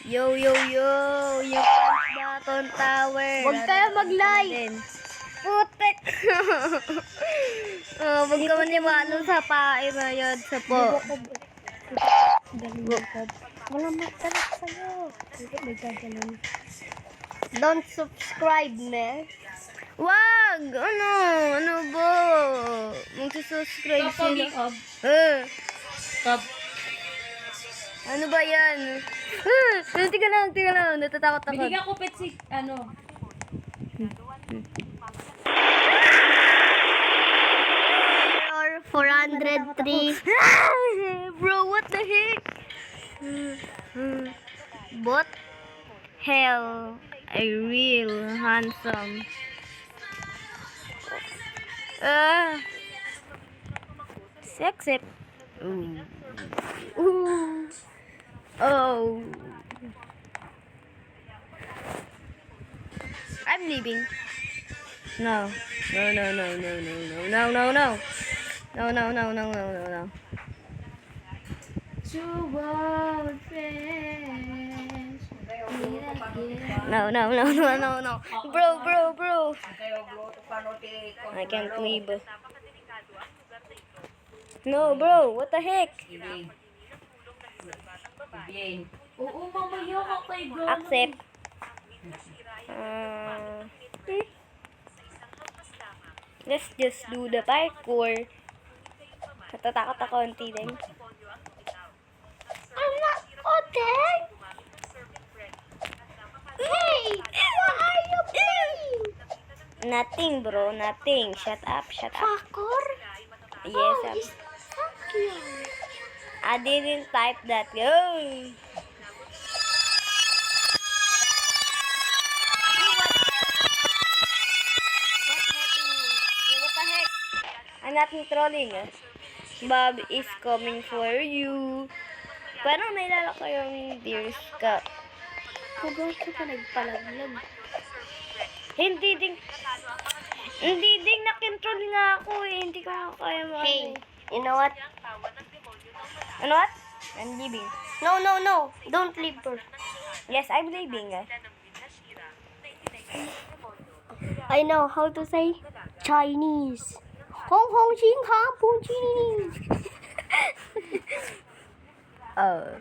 Yo, yo, yo! Yung punch button tower. Huwag kayo mag-like. Putek! Oh, huwag ka maniwala sa pae na yun. Sa po. Wala magtalag sa'yo. May gaganon. Don't subscribe, me. Wag! Ano? Ano ba? Magsusubscribe sila. Ano ba yan? Tika lang. Natatakot ako. Binigyan ko pet si, Error 403. Bro, what the heck? What? Hell, a real handsome. Sexy. Ooh. Oh. I'm leaving. No. Two world friends. No. Bro. I can't leave. No, bro. What the heck? Oo, mamaya ka kay Gano. Accept. Let's just do the parkour. Natatakot ako konti din. I'm not okay. Hey, what are you playing? Nothing, bro. Nothing. Shut up. Parkour? Yes, Oh, it's so cute. I didn't type that. Oh. What the heck? I'm not trolling. Bob is coming for you. Parang nailala ko yung Dear Scott. Huwag ka pa nagpalaglag. Hindi ding nakontrol nga ako eh. Hindi ko nga kaya Hey, you know what? Ano what? I'm leaving. No. Don't leave first. Yes, I'm leaving. I know how to say Chinese. Hong Hong Xing Hong Pung Chinese. Oh.